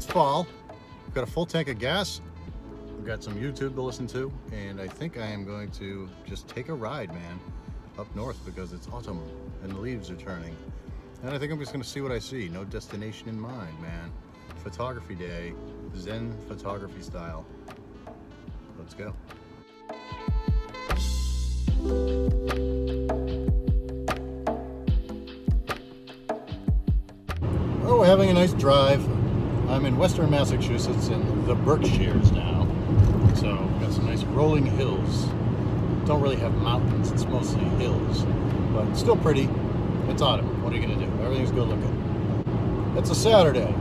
it's fall. I've got a full tank of gas. I've got some YouTube to listen to, and I think I am going to just take a ride, man, up north because it's autumn and the leaves are turning. And I think I'm just going to see what I see. No destination in mind, man. Photography day, Zen photography style. Let's go. Oh, we're having a nice drive. I'm in western Massachusetts in the Berkshires now. So we've got some nice rolling hills. Don't really have mountains, it's mostly hills. But still pretty. It's autumn. What are you going to do? Everything's good looking. It's a Saturday.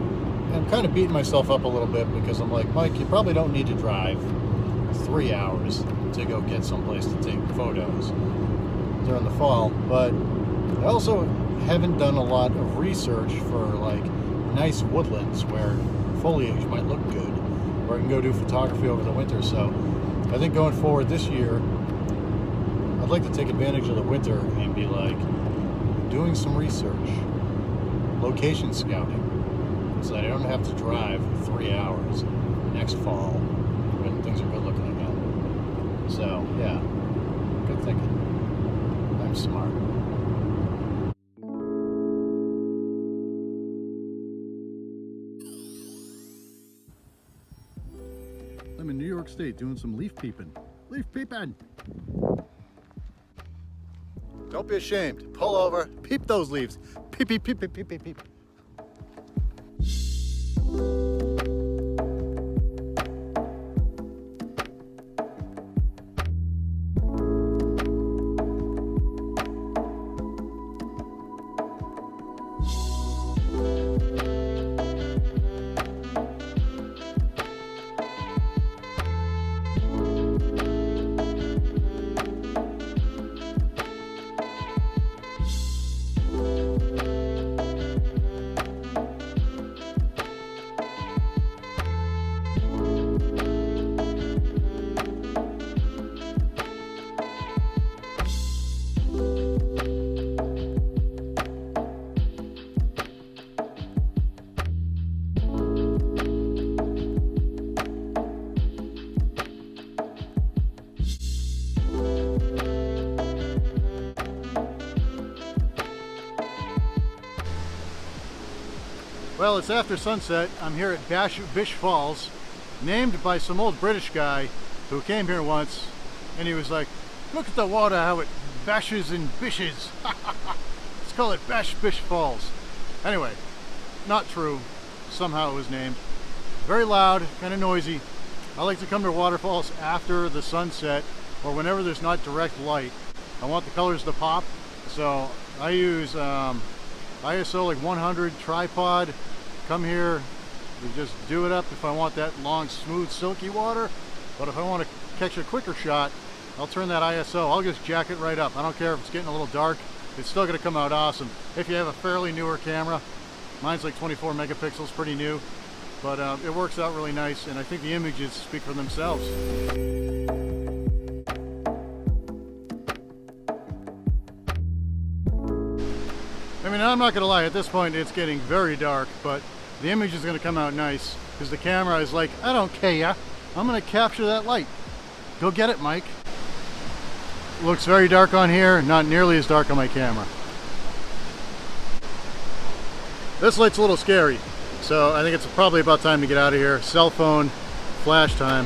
I'm kind of beating myself up a little bit because I'm like, Mike, you probably don't need to drive 3 hours to go get someplace to take photos during the fall. But I also haven't done a lot of research for like nice woodlands where foliage might look good, where I can go do photography over the winter. So I think going forward this year, I'd like to take advantage of the winter and be like doing some research, location scouting, so that I don't have to drive 3 hours next fall when things are good looking again. So yeah, good thinking. I'm smart. I'm in New York State doing some leaf peeping. Leaf peeping! Don't be ashamed. Pull over, peep those leaves. Peep, peep, peep, peep, peep, peep, peep. Well, it's after sunset. I'm here at Bish Falls, named by some old British guy who came here once, and he was like, look at the water, how it bashes and bishes. Let's call it Bish Falls. Anyway, not true. Somehow it was named. Very loud, kind of noisy. I like to come to waterfalls after the sunset or whenever there's not direct light. I want the colors to pop, so I use ISO like 100 tripod. Come here, we just do it up if I want that long, smooth, silky water. But if I want to catch a quicker shot, I'll turn that ISO. I'll just jack it right up. I don't care if it's getting a little dark. It's still going to come out awesome. If you have a fairly newer camera, mine's like 24 megapixels, pretty new. But it works out really nice, and I think the images speak for themselves. I mean, I'm not gonna lie, at this point it's getting very dark, but the image is gonna come out nice because the camera is like, I don't care, I'm gonna capture that light. Go get it, Mike. Looks very dark on here, not nearly as dark on my camera. This light's a little scary, so I think it's probably about time to get out of here. Cell phone, flash time.